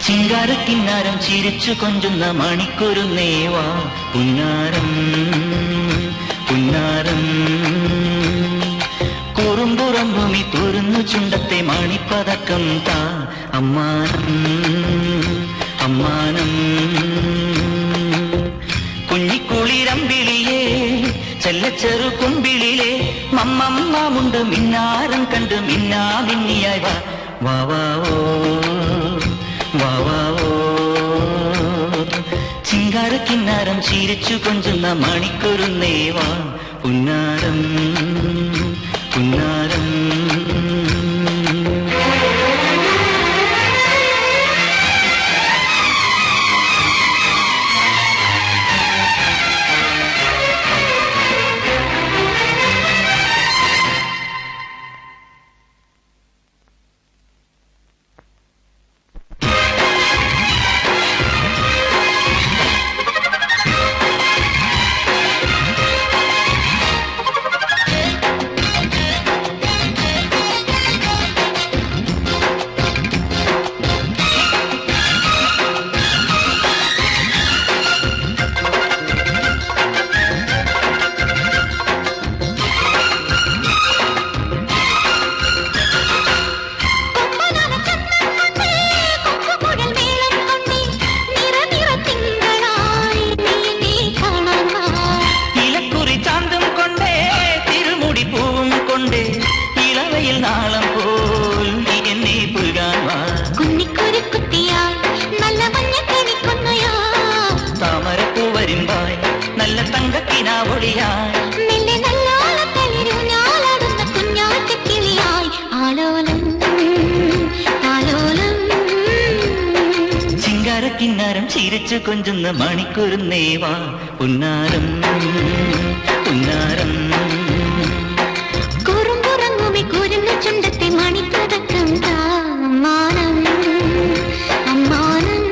ചിങ്കാരക്കിന്നാരം ചിരിച്ചു കൊഞ്ചുന്ന മണിക്കുരുന്നേവാ പുന്നാരം പുന്നാരം കുറുമ്പുറം ഭൂമി തുറന്നു ചുണ്ടത്തെ മണിപ്പതക്കം താ അമ്മാനം അമ്മാനം കുഞ്ഞിക്കുളിരമ്പിളിയേ ചെല്ലച്ചെറു കുമ്പിളിലെ മമ്മമ്മുണ്ട് മിന്നാരം കണ്ട് മിന്നാ മിന്നിയായി വാ വാവാവോ വാവാവോ ചിങ്കാരക്കിന്നാരം ചിരിച്ചു കൊഞ്ചുന്ന മണിക്കുരുന്നേവാ പുന്നാരം പുന്നാരം ചിങ്കാരക്കിന്നാരം ചിരിച്ചു കൊഞ്ചുന്ന മണിക്കുരുന്നേവാ പുന്നാരം പുന്നാരം കുറുമ്പുറങ്ങുമി കുരുന്നു ചുണ്ടത്തെ മണിപ്പതക്കം താ അമ്മാനം അമ്മാനം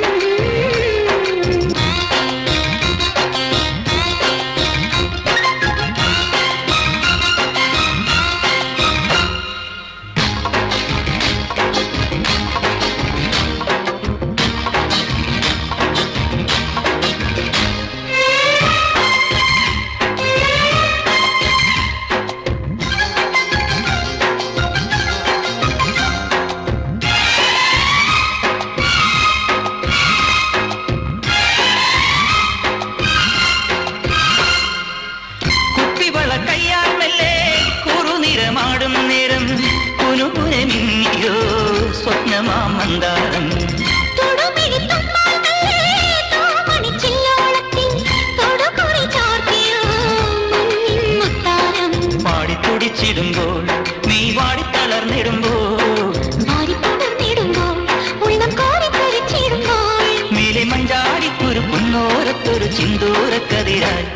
സ്വപ്നമാമന്താരം പാടിത്തുടിച്ചിടുമ്പോൾ നീ വാടിത്തളർന്നിടുമ്പോൾ മേലെ മഞ്ചാടിക്കൊരു പുന്നോരത്തൊരു ചിന്തൂരക്കതിരായി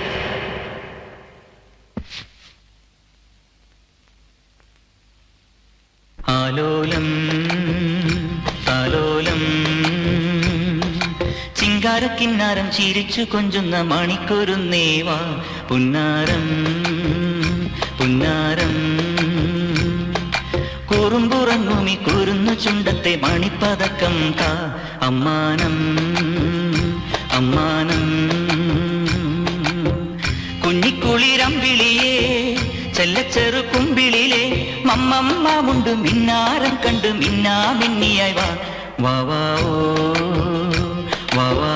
ആലോലം താലോലം ചിങ്കാരക്കിന്നാരം ചിരിച്ചു കൊഞ്ചുന്ന മണിക്കുരുന്നേവാ പുന്നാരം പുന്നാരം കുറുമ്പുറങ്ങുമി കുരുന്നു ചുണ്ടത്തെ മണിപ്പതക്കം താ അമ്മാനം അമ്മാനം കുഞ്ഞിക്കുളിരമ്പിളിയേ ചെല്ലച്ചെറു കുമ്പിളിലെ മമ്മമ്മുണ്ട് മിന്നാരം കണ്ട് മിന്നാ മിന്നിയായി വാ വാവാവോ വാവാ